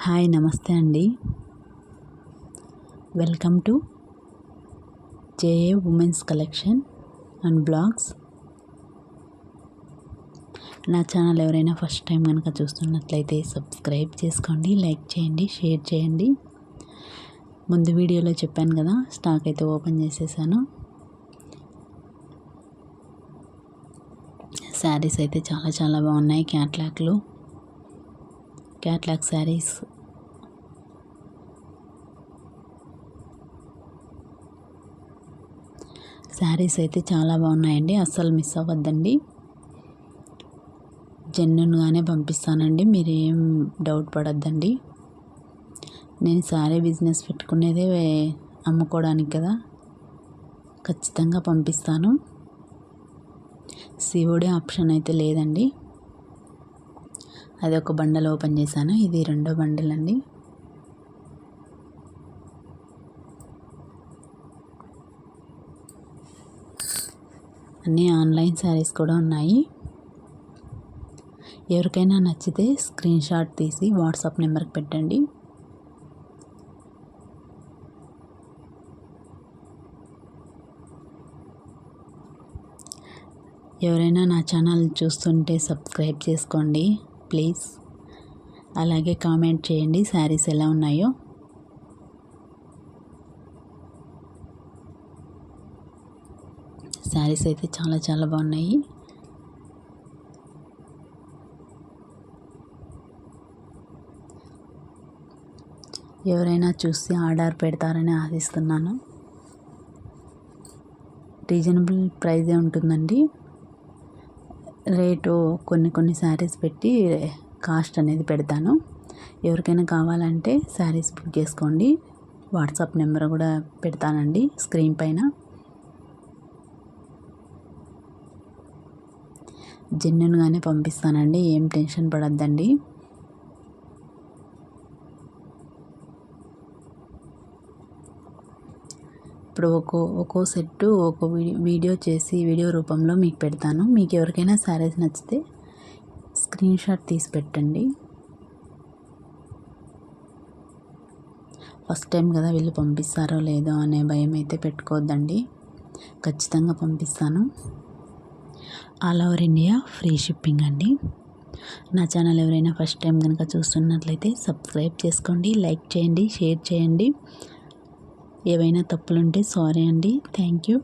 Hi నమస్తే అండి. Welcome to JA women's collection and blogs. నా ఛానల్ ఎవరైనా ఫస్ట్ టైం కనుక చూస్తున్నట్లయితే సబ్స్క్రైబ్ చేసుకోండి, లైక్ చేయండి, షేర్ చేయండి. ముందు వీడియోలో చెప్పాను కదా, స్టాక్ అయితే ఓపెన్ చేసేసాను. శారీస్ అయితే చాలా బాగున్నాయి. క్యాట్లాగ్ శారీస్. శారీస్ అయితే చాలా బాగున్నాయండి, అస్సలు మిస్ అవ్వద్దండి. జెన్యున్గానే పంపిస్తానండి, మీరేం డౌట్ పడద్దండి. నేను శారీ బిజినెస్ పెట్టుకునేదే అమ్ముకోవడానికి కదా, ఖచ్చితంగా పంపిస్తాను. సిఓడి ఆప్షన్ అయితే లేదండి. అది ఒక బండల్ ఓపెన్ చేశాను, ఇది రెండో బండల్ అండి. అన్నీ ఆన్లైన్ శారీస్ కూడా ఉన్నాయి. ఎవరికైనా నచ్చితే స్క్రీన్ షాట్ తీసి వాట్సాప్ నెంబర్కి పెట్టండి. ఎవరైనా నా ఛానల్ చూస్తుంటే సబ్స్క్రైబ్ చేసుకోండి ప్లీజ్. అలాగే కామెంట్ చేయండి శారీస్ ఎలా ఉన్నాయో. శారీస్ అయితే చాలా బాగున్నాయి. ఎవరైనా చూసి ఆర్డర్ పెడతారని ఆశిస్తున్నాను. రీజనబుల్ ప్రైజే ఉంటుందండి. రేటు కొన్ని శారీస్ పెట్టి కాస్ట్ అనేది పెడతాను. ఎవరికైనా కావాలంటే శారీస్ బుక్ చేసుకోండి. వాట్సాప్ నెంబర్ కూడా పెడతానండి స్క్రీన్ పైన. జెన్యున్గానే పంపిస్తానండి, ఏం టెన్షన్ పడద్దండి. ఇప్పుడు ఒక్కో సెట్టు ఒక్కో వీడియో చేసి వీడియో రూపంలో మీకు పెడతాను. మీకు ఎవరికైనా శారీస్ నచ్చితే స్క్రీన్ షాట్ తీసి పెట్టండి. ఫస్ట్ టైం కదా, వీళ్ళు పంపిస్తారో లేదో అనే భయం అయితే పెట్టుకోవద్దండి, ఖచ్చితంగా పంపిస్తాను. All over India free shipping అండి. నా ఛానల్ ఎవరైనా ఫస్ట్ టైం కనుక చూస్తున్నట్లయితే సబ్స్క్రైబ్ చేసుకోండి, లైక్ చేయండి, షేర్ చేయండి. ఏవైనా తప్పులుంటే సారీ అండి. Thank you.